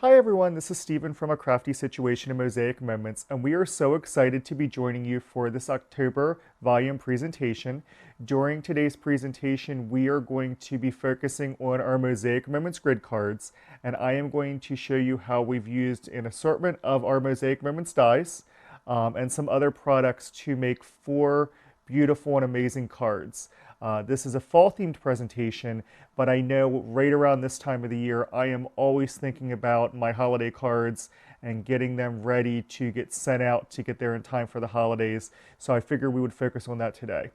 Hi everyone, this is Stephen from A Crafty Situation in Mosaic Moments, and we are so excited to be joining you for this October volume presentation. During today's presentation, we are going to be focusing on our Mosaic Moments grid cards, and I am going to show you how we've used an assortment of our Mosaic Moments dies and some other products to make 4 beautiful and amazing cards. This is a fall-themed presentation, but I know right around this time of the year, I am always thinking about my holiday cards and getting them ready to get sent out to get there in time for the holidays. So I figured we would focus on that today.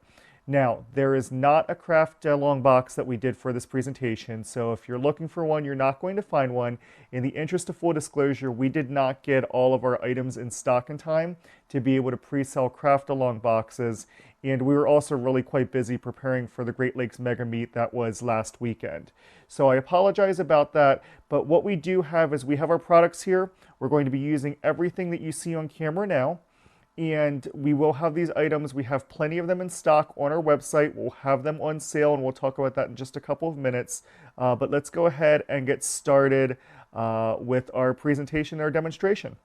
Now, there is not a craft long box that we did for this presentation, so if you're looking for one, you're not going to find one. In the interest of full disclosure, we did not get all of our items in stock in time to be able to pre-sell craft along boxes, and we were also really quite busy preparing for the Great Lakes Mega Meet that was last weekend. So I apologize about that, but what we do have is we have our products here. We're going to be using everything that you see on camera now. And we will have these items. We have plenty of them in stock on our website. We'll have them on sale, and we'll talk about that in just a couple of minutes. But let's go ahead and get started with our presentation, our demonstration.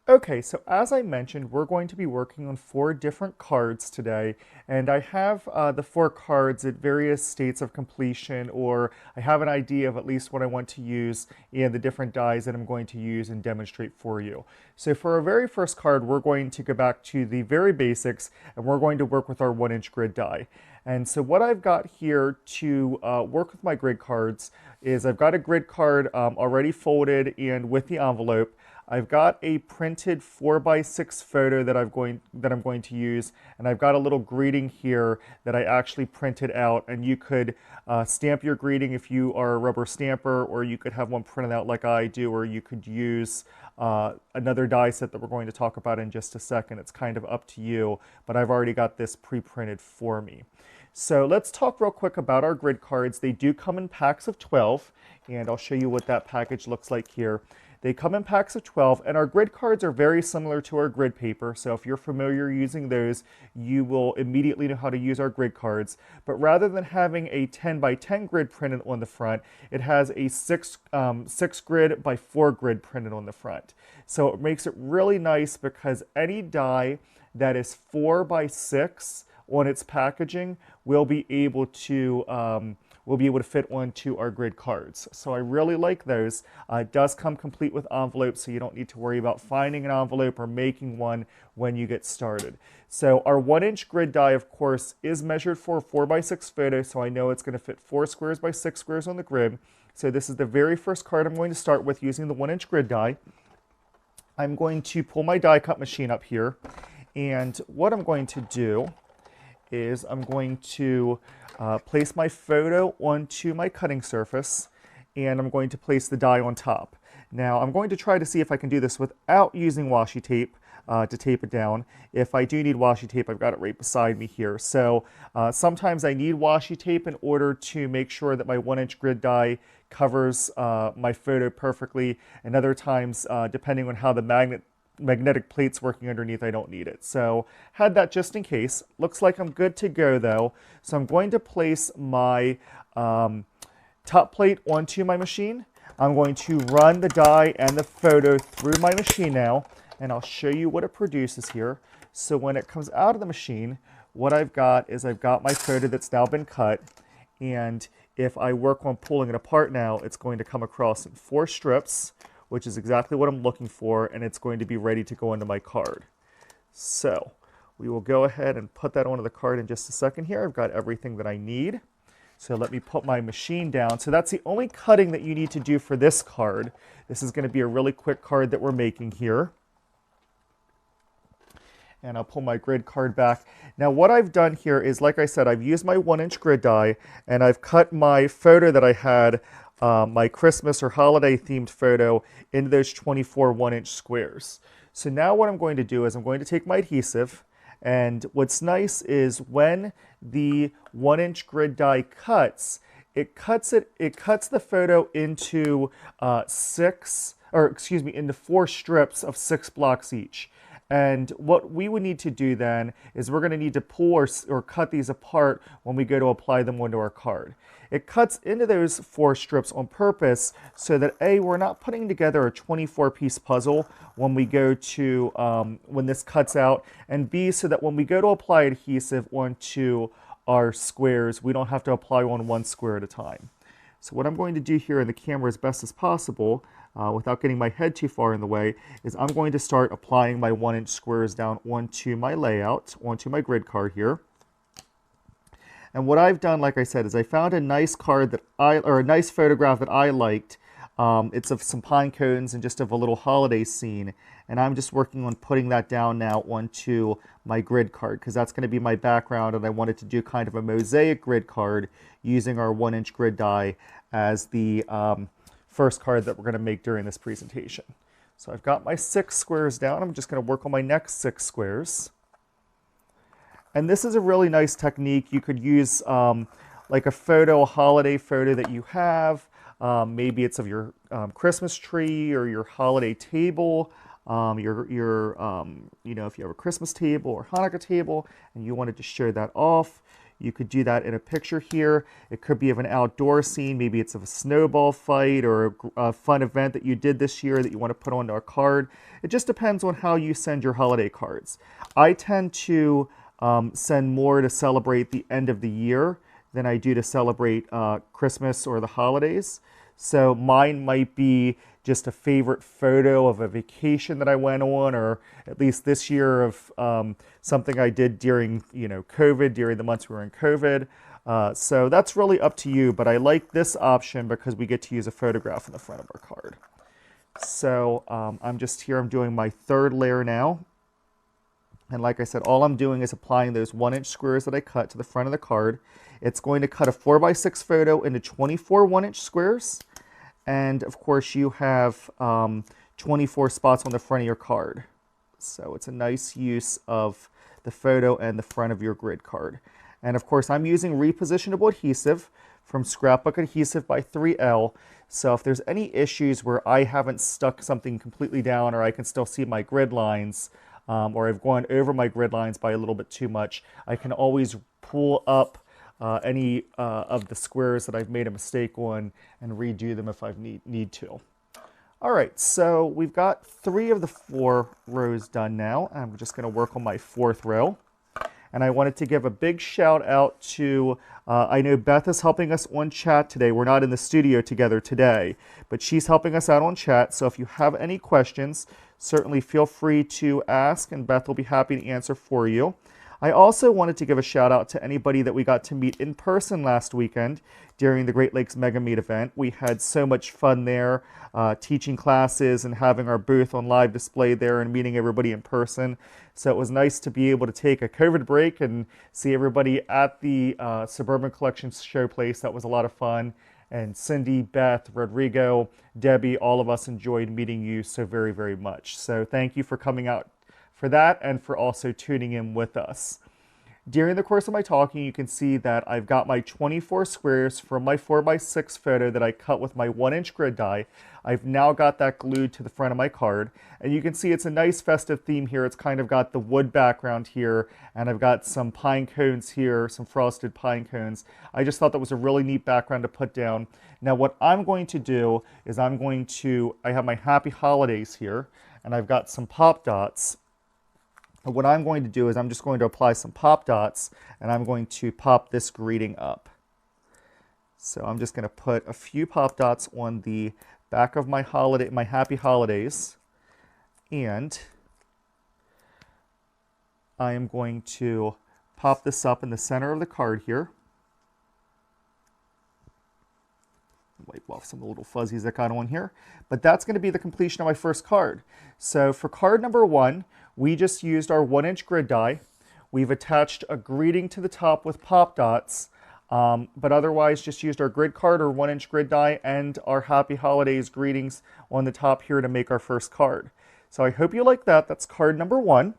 Okay, so as I mentioned, we're going to be working on 4 different cards today, and I have the 4 cards at various states of completion, or I have an idea of at least what I want to use and the different dies that I'm going to use and demonstrate for you. So for our very first card, we're going to go back to the very basics, and we're going to work with our 1-inch grid die. And so what I've got here to work with my grid cards is I've got a grid card already folded and with the envelope. I've got a printed 4x6 photo that I'm going to use, and I've got a little greeting here that I actually printed out, and you could stamp your greeting if you are a rubber stamper, or you could have one printed out like I do, or you could use another die set that we're going to talk about in just a second. It's kind of up to you, but I've already got this pre-printed for me. So let's talk real quick about our grid cards. They do come in packs of 12, and I'll show you what that package looks like here. They come in packs of 12, and our grid cards are very similar to our grid paper, so if you're familiar using those, you will immediately know how to use our grid cards. But rather than having a 10 by 10 grid printed on the front, it has a 6 grid by 4 grid printed on the front. So it makes it really nice because any die that is 4 by 6 on its packaging will be able to fit onto our grid cards. So I really like those. It does come complete with envelopes, so you don't need to worry about finding an envelope or making one when you get started. So our 1-inch grid die, of course, is measured for a 4x6 photo, so I know it's going to fit 4 squares by 6 squares on the grid. So this is the very first card I'm going to start with using the 1-inch grid die. I'm going to pull my die cut machine up here, and what I'm going to do is I'm going to place my photo onto my cutting surface, and I'm going to place the die on top. Now I'm going to try to see if I can do this without using washi tape to tape it down. If I do need washi tape, I've got it right beside me here. So sometimes I need washi tape in order to make sure that my 1-inch grid die covers my photo perfectly, and other times, depending on how the magnetic plates working underneath, I don't need it. So had that just in case. Looks like I'm good to go though. So I'm going to place my top plate onto my machine. I'm going to run the die and the photo through my machine now, and I'll show you what it produces here. So when it comes out of the machine, what I've got is I've got my photo that's now been cut, and if I work on pulling it apart now, it's going to come across in 4 strips, which is exactly what I'm looking for, and it's going to be ready to go into my card. So we will go ahead and put that onto the card in just a second here. I've got everything that I need. So let me put my machine down. So that's the only cutting that you need to do for this card. This is going to be a really quick card that we're making here. And I'll pull my grid card back. Now what I've done here is, like I said, I've used my 1-inch grid die, and I've cut my photo that I had, my Christmas or holiday themed photo, into those 24 1-inch squares. So now what I'm going to do is I'm going to take my adhesive, and what's nice is when the 1-inch grid die cuts, it cuts the photo into into 4 strips of 6 blocks each. And what we would need to do then is we're going to need to pull or cut these apart when we go to apply them onto our card. It cuts into those 4 strips on purpose so that A, we're not putting together a 24-piece puzzle when we go to, when this cuts out, and B, so that when we go to apply adhesive onto our squares, we don't have to apply on one square at a time. So what I'm going to do here in the camera as best as possible, without getting my head too far in the way, is I'm going to start applying my 1-inch squares down onto my layout, onto my grid card here. And what I've done, like I said, is I found a nice card that or a nice photograph that I liked. It's of some pine cones and just of a little holiday scene. And I'm just working on putting that down now onto my grid card because that's going to be my background, and I wanted to do kind of a mosaic grid card using our 1-inch grid die as the first card that we're going to make during this presentation. So I've got my 6 squares down. I'm just going to work on my next 6 squares. And this is a really nice technique. You could use like a photo, a holiday photo that you have. Maybe it's of your Christmas tree or your holiday table. You know, if you have a Christmas table or Hanukkah table and you wanted to show that off, you could do that in a picture here. It could be of an outdoor scene. Maybe it's of a snowball fight or a fun event that you did this year that you want to put onto a card. It just depends on how you send your holiday cards. I tend to send more to celebrate the end of the year than I do to celebrate Christmas or the holidays. So mine might be just a favorite photo of a vacation that I went on, or at least this year of something I did during, you know, COVID, during the months we were in COVID. So that's really up to you, but I like this option because we get to use a photograph in the front of our card. So I'm just here, I'm doing my 3rd layer now. And like I said, all I'm doing is applying those 1-inch squares that I cut to the front of the card. It's going to cut a 4x6 photo into 24 1-inch squares. And of course, you have 24 spots on the front of your card. So it's a nice use of the photo and the front of your grid card. And of course, I'm using repositionable adhesive from Scrapbook Adhesive by 3L. So if there's any issues where I haven't stuck something completely down or I can still see my grid lines, or I've gone over my grid lines by a little bit too much, I can always pull up any of the squares that I've made a mistake on and redo them if I need to. All right, so we've got 3 of the 4 rows done now. I'm just going to work on my 4th row. And I wanted to give a big shout out to, I know Beth is helping us on chat today. We're not in the studio together today, but she's helping us out on chat. So if you have any questions, certainly feel free to ask, and Beth will be happy to answer for you. I also wanted to give a shout out to anybody that we got to meet in person last weekend during the Great Lakes Mega Meet event. We had so much fun there, teaching classes and having our booth on live display there and meeting everybody in person. So it was nice to be able to take a COVID break and see everybody at the Suburban Collections showplace. That was a lot of fun. And Cindy, Beth, Rodrigo, Debbie, all of us enjoyed meeting you so very, very much. So thank you for coming out for that and for also tuning in with us. During the course of my talking, you can see that I've got my 24 squares from my 4x6 photo that I cut with my 1-inch grid die. I've now got that glued to the front of my card. And you can see it's a nice festive theme here. It's kind of got the wood background here, and I've got some pine cones here, some frosted pine cones. I just thought that was a really neat background to put down. Now what I'm going to do is I have my Happy Holidays here, and I've got some pop dots. And what I'm going to do is I'm just going to apply some pop dots, and I'm going to pop this greeting up. So I'm just going to put a few pop dots on the back of my Happy Holidays, and I am going to pop this up in the center of the card here. Wipe off some of the little fuzzies that got on here. But that's going to be the completion of my first card. So for card number 1, we just used our 1-inch grid die. We've attached a greeting to the top with pop dots, but otherwise just used our grid card or 1-inch grid die and our Happy Holidays greetings on the top here to make our first card. So I hope you like that. That's card number 1.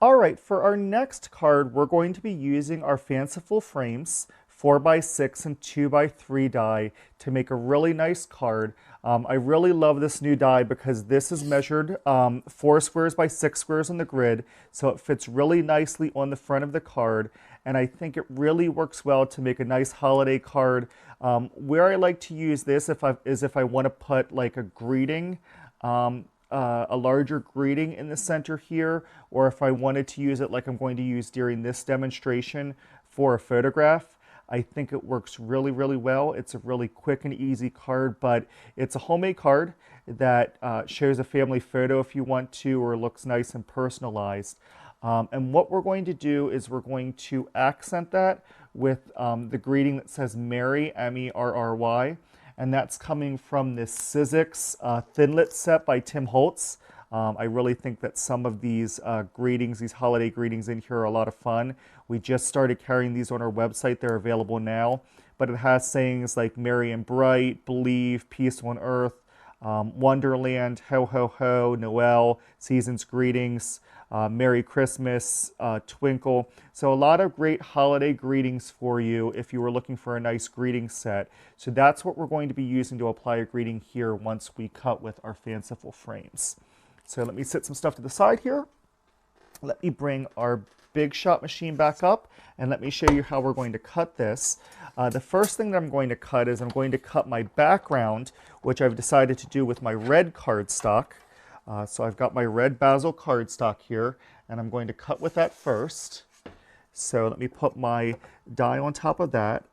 All right, for our next card, we're going to be using our fanciful frames, 4x6 and 2x3 die, to make a really nice card. I really love this new die because this is measured 4 squares by 6 squares on the grid, so it fits really nicely on the front of the card, and I think it really works well to make a nice holiday card. Where I like to use this is if I want to put like a greeting, a larger greeting in the center here, or if I wanted to use it like I'm going to use during this demonstration for a photograph. I think it works really, really well. It's a really quick and easy card, but it's a homemade card that shows a family photo if you want to, or looks nice and personalized. And what we're going to do is we're going to accent that with the greeting that says Merry, M-E-R-R-Y, and that's coming from this Sizzix Thinlit set by Tim Holtz. I really think that some of these greetings, these holiday greetings in here are a lot of fun. We just started carrying these on our website. They're available now. But it has sayings like Merry and Bright, Believe, Peace on Earth, Wonderland, Ho Ho Ho, Noel, Season's Greetings, Merry Christmas, Twinkle. So a lot of great holiday greetings for you if you were looking for a nice greeting set. So that's what we're going to be using to apply a greeting here once we cut with our fanciful frames. So let me set some stuff to the side here. Let me bring our Big Shot machine back up and let me show you how we're going to cut this. The first thing that I'm going to cut is I'm going to cut my background, which I've decided to do with my red cardstock. So I've got my red basil cardstock here, and I'm going to cut with that first. So let me put my die on top of that.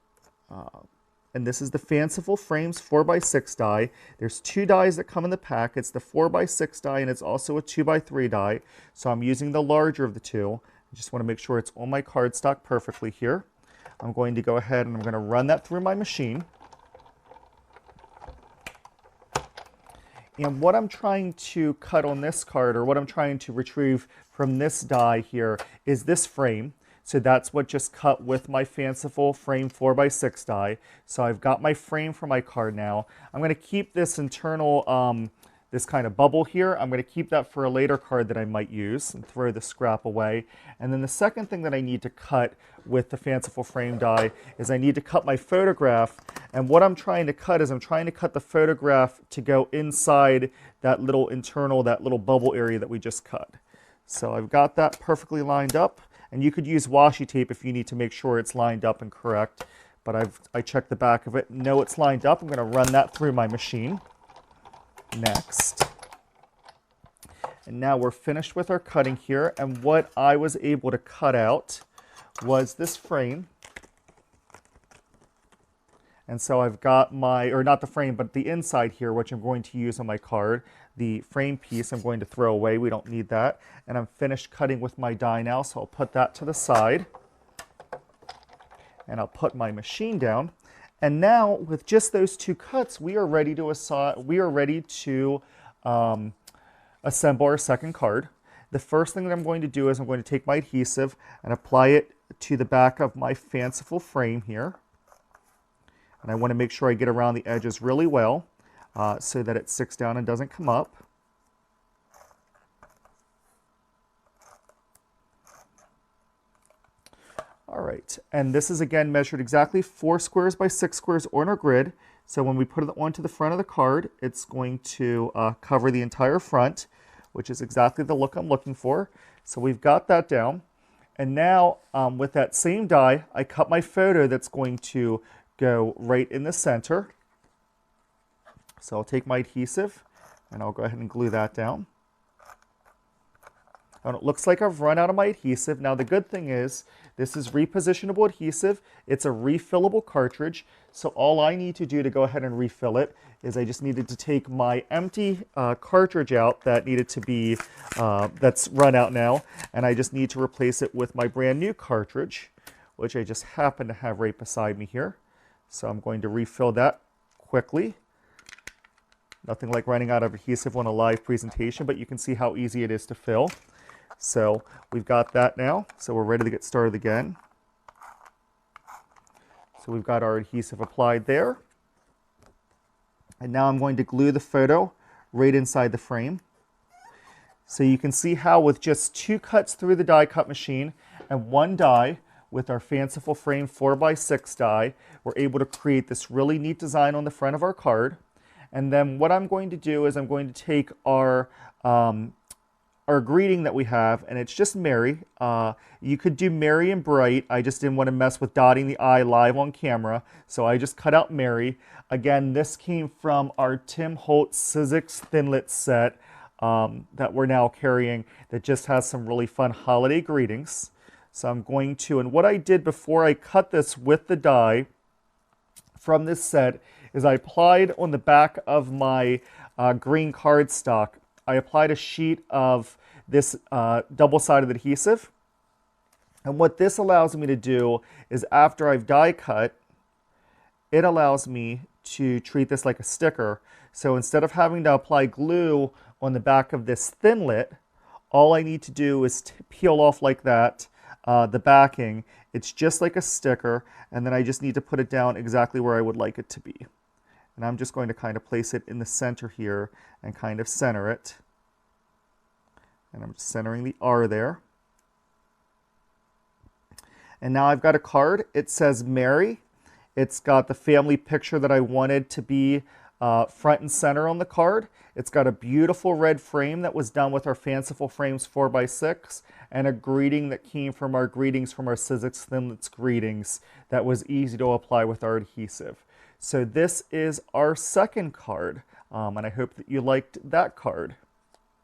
And this is the Fanciful Frames 4x6 die. There's 2 dies that come in the pack. It's the 4x6 die, and it's also a 2x3 die. So I'm using the larger of the two. I just want to make sure it's on my cardstock perfectly here. I'm going to go ahead and I'm going to run that through my machine. And what I'm trying to cut on this card, or what I'm trying to retrieve from this die here, is this frame. So that's what just cut with my Fanciful Frame 4x6 die. So I've got my frame for my card now. I'm going to keep this internal, this kind of bubble here. I'm going to keep that for a later card that I might use and throw the scrap away. And then the second thing that I need to cut with the Fanciful Frame die is I need to cut my photograph. And what I'm trying to cut is I'm trying to cut the photograph to go inside that little internal, that little bubble area that we just cut. So I've got that perfectly lined up. And you could use washi tape if you need to make sure it's lined up and correct. But I checked the back of it. No, it's lined up. I'm going to run that through my machine. Next. And now we're finished with our cutting here. And what I was able to cut out was this frame. And so I've got my, or not the frame, but the inside here, which I'm going to use on my card. The frame piece I'm going to throw away. We don't need that. And I'm finished cutting with my die now, so I'll put that to the side. And I'll put my machine down. And now, with just those 2 cuts, we are ready to assemble our second card. The first thing that I'm going to do is I'm going to take my adhesive and apply it to the back of my Fanciful Frame here. And I want to make sure I get around the edges really well so that it sticks down and doesn't come up. All right, and this is again measured exactly 4 squares by 6 squares on our grid. So when we put it onto the front of the card, it's going to cover the entire front, which is exactly the look I'm looking for. So we've got that down. And now with that same die, I cut my photo that's going to go right in the center. So I'll take my adhesive and I'll go ahead and glue that down. And it looks like I've run out of my adhesive. Now the good thing is this is repositionable adhesive. It's a refillable cartridge. So all I need to do to go ahead and refill it is I just needed to take my empty cartridge out that needed to be, that's run out now. And I just need to replace it with my brand new cartridge, which I just happen to have right beside me here. So I'm going to refill that quickly. Nothing like running out of adhesive on a live presentation, but you can see how easy it is to fill. So we've got that now, so we're ready to get started again. So we've got our adhesive applied there. And now I'm going to glue the photo right inside the frame. So you can see how with just 2 cuts through the die cut machine and 1 die with our Fanciful Frame 4x6 die, we're able to create this really neat design on the front of our card. And then what I'm going to do is I'm going to take our greeting that we have, and it's just Mary. You could do Mary and Bright. I just didn't want to mess with dotting the I live on camera, so I just cut out Mary. Again, this came from our Tim Holtz Sizzix Thinlit set that we're now carrying that just has some really fun holiday greetings. So I'm going to, and what I did before I cut this with the die from this set is I applied on the back of my green cardstock, I applied a sheet of this double-sided adhesive. And what this allows me to do is after I've die cut, it allows me to treat this like a sticker. So instead of having to apply glue on the back of this Thinlit, all I need to do is peel off like that, the backing. It's just like a sticker, and then I just need to put it down exactly where I would like it to be. And I'm just going to kind of place it in the center here and kind of center it. And I'm centering the R there. And now I've got a card. It says Mary. It's got the family picture that I wanted to be front and center on the card. It's got a beautiful red frame that was done with our Fanciful Frames 4x6 and a greeting that came from our greetings from our Sizzix Thinlits greetings that was easy to apply with our adhesive. So this is our second card, and I hope that you liked that card.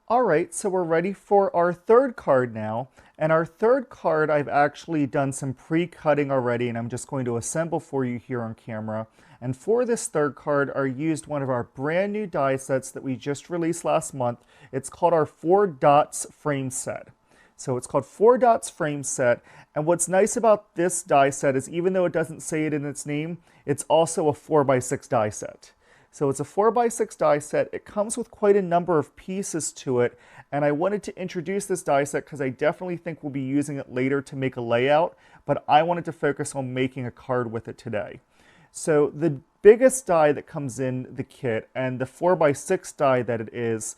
All right, so we're ready for our third card now. And our third card, I've actually done some pre-cutting already, and I'm just going to assemble for you here on camera. And for this third card, I used one of our brand new die sets that we just released last month. It's called our 4 Dots Frame Set. So it's called 4 Dots Frame Set. And what's nice about this die set is even though it doesn't say it in its name, it's also a 4x6 die set. So it's a 4x6 die set. It comes with quite a number of pieces to it, and I wanted to introduce this die set because I definitely think we'll be using it later to make a layout, but I wanted to focus on making a card with it today. So the biggest die that comes in the kit, and the 4x6 die that it is,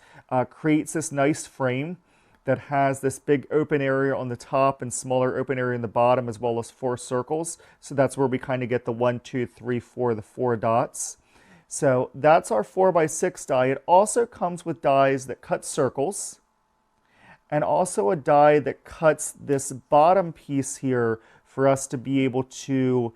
creates this nice frame that has this big open area on the top and smaller open area in the bottom, as well as 4 circles. So that's where we kind of get the 1, 2, 3, 4, the 4 dots. So that's our 4x6 die. It also comes with dies that cut circles and also a die that cuts this bottom piece here for us to be able to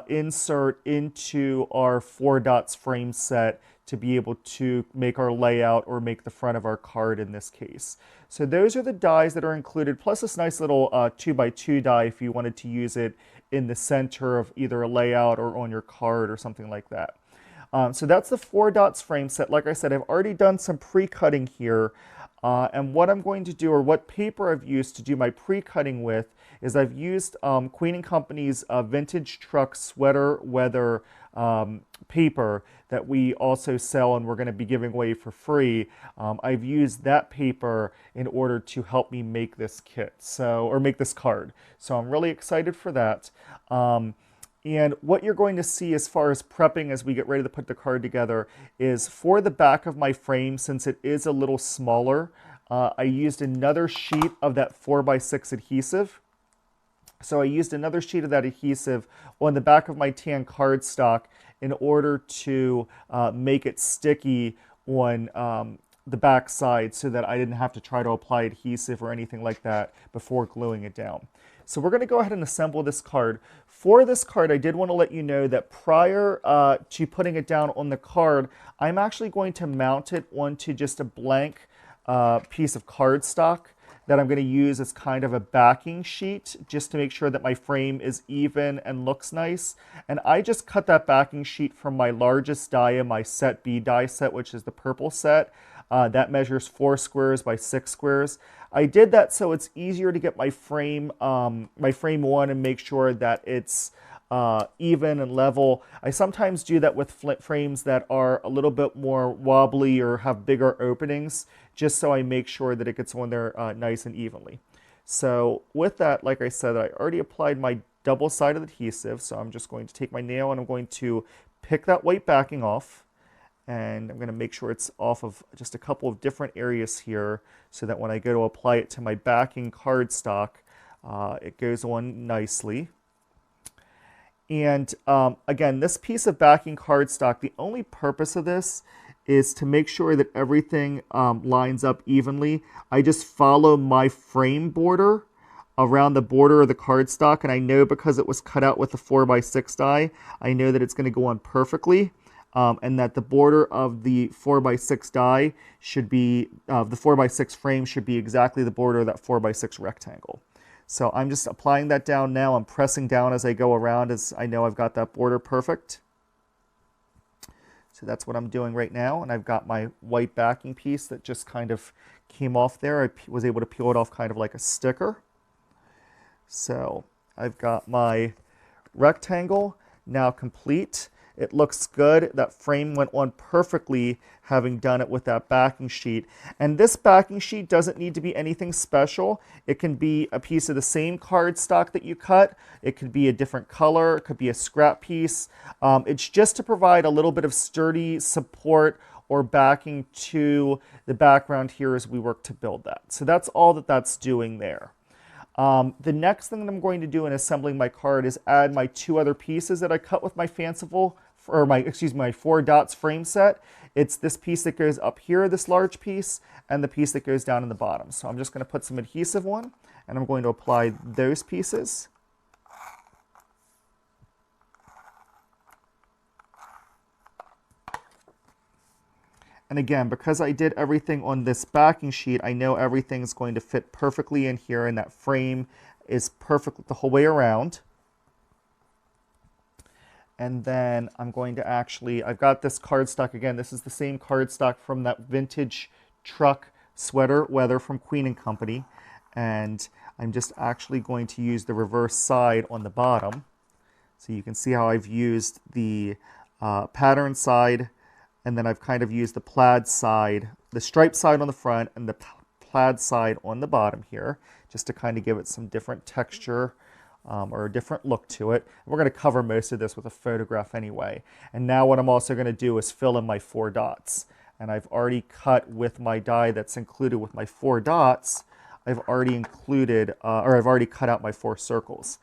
insert into our 4 Dots frame set to be able to make our layout or make the front of our card in this case. So those are the dies that are included, plus this nice little 2x2 die if you wanted to use it in the center of either a layout or on your card or something like that. So that's the 4 Dots frame set. Like I said, I've already done some pre-cutting here. And what I'm going to do, or what paper I've used to do my pre-cutting with, is I've used Queen & Company's Vintage Truck Sweater Weather paper that we also sell and we're going to be giving away for free. I've used that paper in order to help me make this kit, or make this card. So I'm really excited for that. And what you're going to see as far as prepping as we get ready to put the card together is for the back of my frame, since it is a little smaller, I used another sheet of that 4x6 adhesive. So I used another sheet of that adhesive on the back of my tan cardstock in order to make it sticky on the back side so that I didn't have to try to apply adhesive or anything like that before gluing it down. So we're going to go ahead and assemble this card. For this card, I did want to let you know that prior to putting it down on the card, I'm actually going to mount it onto just a blank piece of cardstock that I'm going to use as kind of a backing sheet just to make sure that my frame is even and looks nice. And I just cut that backing sheet from my largest die in my set B die set, which is the purple set. That measures 4 squares by 6 squares. I did that so it's easier to get my frame on and make sure that it's even and level. I sometimes do that with frames that are a little bit more wobbly or have bigger openings, just so I make sure that it gets on there nice and evenly. So with that, like I said, I already applied my double-sided adhesive, so I'm just going to take my nail and I'm going to pick that white backing off. And I'm going to make sure it's off of just a couple of different areas here so that when I go to apply it to my backing cardstock, it goes on nicely. And again, this piece of backing cardstock, the only purpose of this is to make sure that everything lines up evenly. I just follow my frame border around the border of the cardstock, and I know because it was cut out with a 4x6 die, I know that it's going to go on perfectly, and that the border of the 4x6 die should be, the 4x6 frame should be exactly the border of that 4x6 rectangle. So I'm just applying that down now. I'm pressing down as I go around as I know I've got that border perfect. So that's what I'm doing right now, and I've got my white backing piece that just kind of came off there. I was able to peel it off kind of like a sticker. So I've got my rectangle now complete. It looks good. That frame went on perfectly having done it with that backing sheet. And this backing sheet doesn't need to be anything special. It can be a piece of the same cardstock that you cut. It could be a different color. It could be a scrap piece. It's just to provide a little bit of sturdy support or backing to the background here as we work to build that. So that's all that that's doing there. The next thing that I'm going to do in assembling my card is add my two other pieces that I cut with my fanciful, or my 4 dots frame set. It's this piece that goes up here, this large piece, and the piece that goes down in the bottom. So I'm just going to put some adhesive on, and I'm going to apply those pieces. And again, because I did everything on this backing sheet, I know everything's going to fit perfectly in here, and that frame is perfect the whole way around. And then I'm going to actually, I've got this cardstock again. This is the same cardstock from that vintage truck sweater weather from Queen & Company. And I'm just actually going to use the reverse side on the bottom. So you can see how I've used the pattern side, and then I've kind of used the plaid side, the striped side on the front and the plaid side on the bottom here, just to kind of give it some different texture or a different look to it. We're going to cover most of this with a photograph anyway. And now what I'm also going to do is fill in my 4 dots. And I've already cut with my die that's included with my 4 dots, I've already included, or I've already cut out my 4 circles.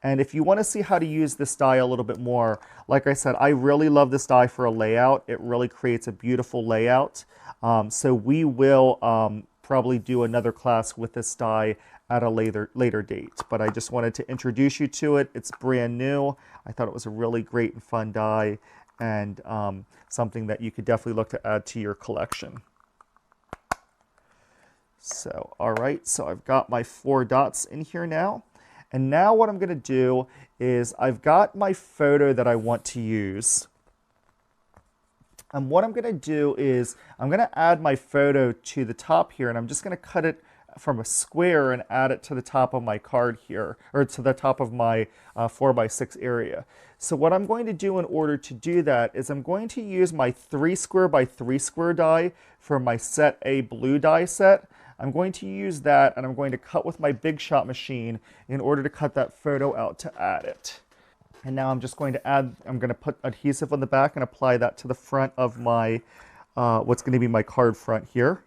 And if you want to see how to use this die a little bit more, like I said, I really love this die for a layout. It really creates a beautiful layout. So we will probably do another class with this die at a later date. But I just wanted to introduce you to it. It's brand new. I thought it was a really great and fun die, and something that you could definitely look to add to your collection. So, all right, so I've got my 4 dots in here now. And now what I'm going to do is I've got my photo that I want to use. And what I'm going to do is I'm going to add my photo to the top here, and I'm just going to cut it from a square and add it to the top of my card here, or to the top of my 4x6 area. So what I'm going to do in order to do that is I'm going to use my 3 square by 3 square die for my set A blue die set. I'm going to use that, and I'm going to cut with my Big Shot machine in order to cut that photo out to add it. And now I'm just going to add, I'm going to put adhesive on the back and apply that to the front of my, what's going to be my card front here.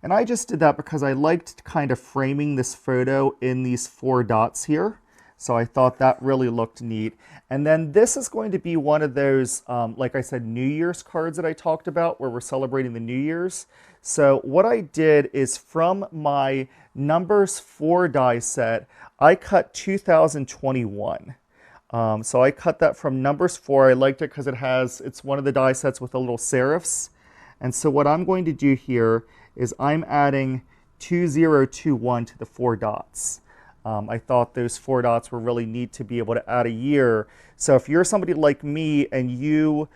And I just did that because I liked kind of framing this photo in these 4 dots here. So I thought that really looked neat. And then this is going to be one of those, like I said, New Year's cards that I talked about where we're celebrating the New Year's. So what I did is from my numbers 4 die set, I cut 2021. So I cut that from numbers 4. I liked it because it's one of the die sets with the little serifs. And so what I'm going to do here is I'm adding 2021 to the 4 dots. I thought those 4 dots were really neat to be able to add a year. So if you're somebody like me and you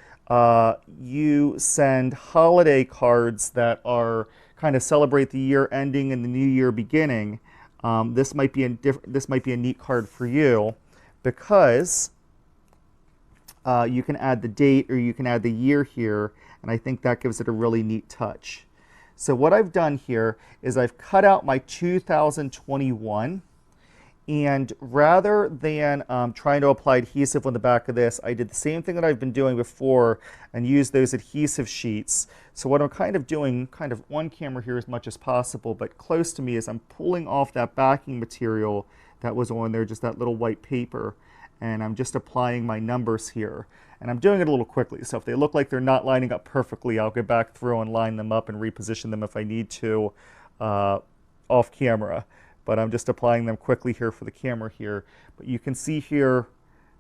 send holiday cards that are kind of celebrate the year ending and the new year beginning, this might be a neat card for you, because you can add the date or you can add the year here, and I think that gives it a really neat touch. So what I've done here is I've cut out my 2021, and rather than trying to apply adhesive on the back of this, I did the same thing that I've been doing before and used those adhesive sheets. So what I'm kind of doing, kind of on camera here as much as possible, but close to me, is I'm pulling off that backing material that was on there, just that little white paper, and I'm just applying my numbers here. And I'm doing it a little quickly, so if they look like they're not lining up perfectly, I'll go back through and line them up and reposition them if I need to off camera. But I'm just applying them quickly here for the camera here. But you can see here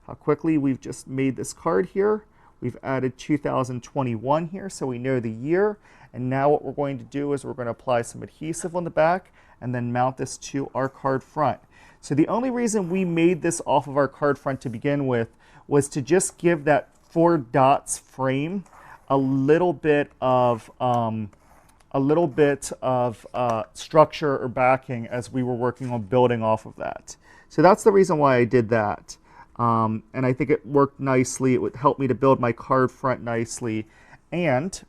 how quickly we've just made this card here. We've added 2021 here, so we know the year. And now what we're going to do is we're going to apply some adhesive on the back and then mount this to our card front. So the only reason we made this off of our card front to begin with was to just give that 4 dots frame a little bit of structure or backing as we were working on building off of that. So that's the reason why I did that. And I think it worked nicely. It would help me to build my card front nicely. And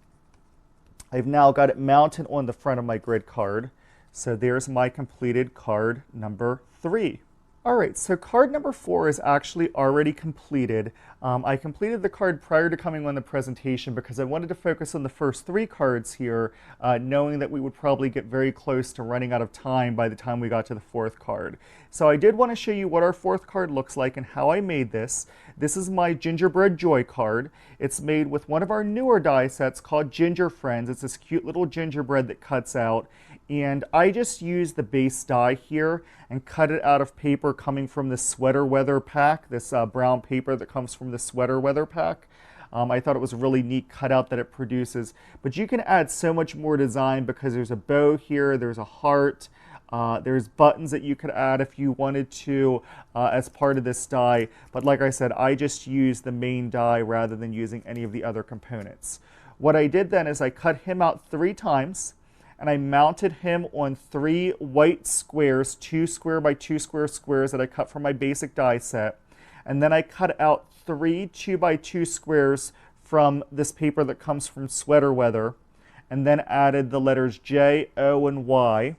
I've now got it mounted on the front of my grid card. So there's my completed card number 3. All right, so card number 4 is actually already completed. I completed the card prior to coming on the presentation because I wanted to focus on the first 3 cards here, knowing that we would probably get very close to running out of time by the time we got to the 4th card. So I did want to show you what our 4th card looks like and how I made this. This is my Gingerbread Joy card. It's made with one of our newer die sets called Ginger Friends. It's this cute little gingerbread that cuts out. And I just used the base die here and cut it out of paper coming from the Sweater Weather pack, this brown paper that comes from the Sweater Weather pack. I thought it was a really neat cutout that it produces. But you can add so much more design because there's a bow here, there's a heart, there's buttons that you could add if you wanted to as part of this die. But like I said, I just used the main die rather than using any of the other components. What I did then is I cut him out 3 times. And I mounted him on 3 white squares, 2 square by 2 square squares that I cut from my basic die set. And then I cut out 3 2 by 2 squares from this paper that comes from Sweater Weather, and then added the letters J, O, and Y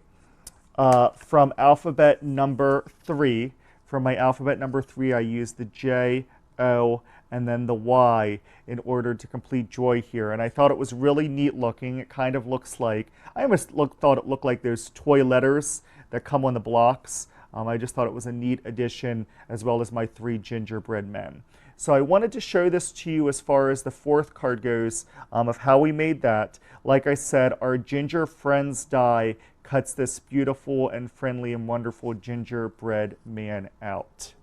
from alphabet number 3. From my alphabet number 3, I used the J, O, and then the Y in order to complete Joy here. And I thought it was really neat looking. It kind of looks like, I almost thought it looked like those toy letters that come on the blocks. I just thought it was a neat addition, as well as my 3 gingerbread men. So I wanted to show this to you as far as the 4th card goes, of how we made that. Like I said, our Ginger Friends die cuts this beautiful and friendly and wonderful gingerbread man out.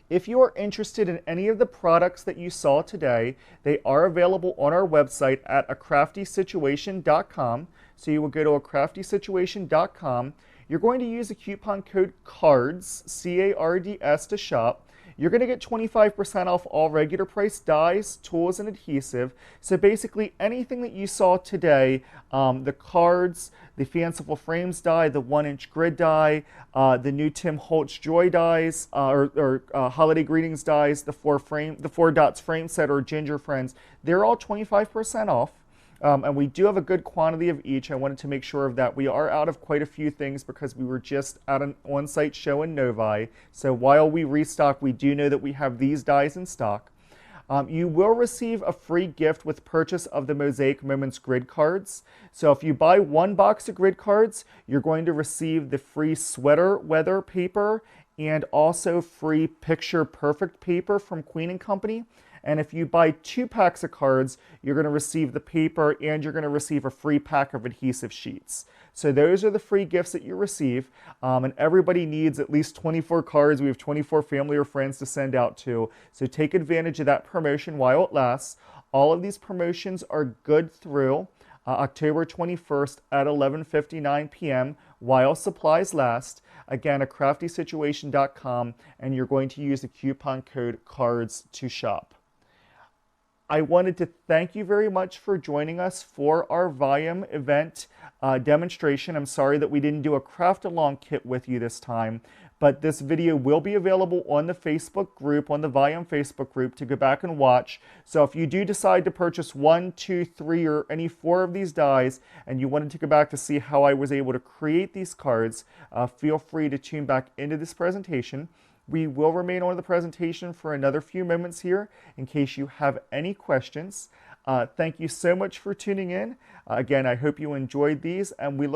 If you are interested in any of the products that you saw today, they are available on our website at acraftysituation.com. So you will go to acraftysituation.com. You're going to use the coupon code CARDS, C-A-R-D-S, to shop. You're going to get 25% off all regular price dies, tools, and adhesive. So basically anything that you saw today, the cards, the Fanciful Frames die, the 1-inch grid die, the new Tim Holtz Joy dies, Holiday Greetings dies, the 4 dots frame set or Ginger Friends, they're all 25% off. And we do have a good quantity of each. I wanted to make sure of that. We are out of quite a few things because we were just at an on-site show in Novi. So while we restock, we do know that we have these dies in stock. You will receive a free gift with purchase of the Mosaic Moments grid cards. So if you buy 1 box of grid cards, you're going to receive the free Sweater Weather paper and also free Picture Perfect paper from Queen & Company. And if you buy 2 packs of cards, you're going to receive the paper and you're going to receive a free pack of adhesive sheets. So those are the free gifts that you receive. And everybody needs at least 24 cards. We have 24 family or friends to send out to. So take advantage of that promotion while it lasts. All of these promotions are good through October 21st at 11:59 p.m. while supplies last. Again, acraftysituation.com, and you're going to use the coupon code CARDS to shop. I wanted to thank you very much for joining us for our Volume event demonstration. I'm sorry that we didn't do a craft along kit with you this time, but this video will be available on the Facebook group, on the Volume Facebook group, to go back and watch. So if you do decide to purchase 1, 2, 3, or any 4 of these dies, and you wanted to go back to see how I was able to create these cards, feel free to tune back into this presentation. We will remain on the presentation for another few moments here in case you have any questions. Thank you so much for tuning in. Again, I hope you enjoyed these, and we look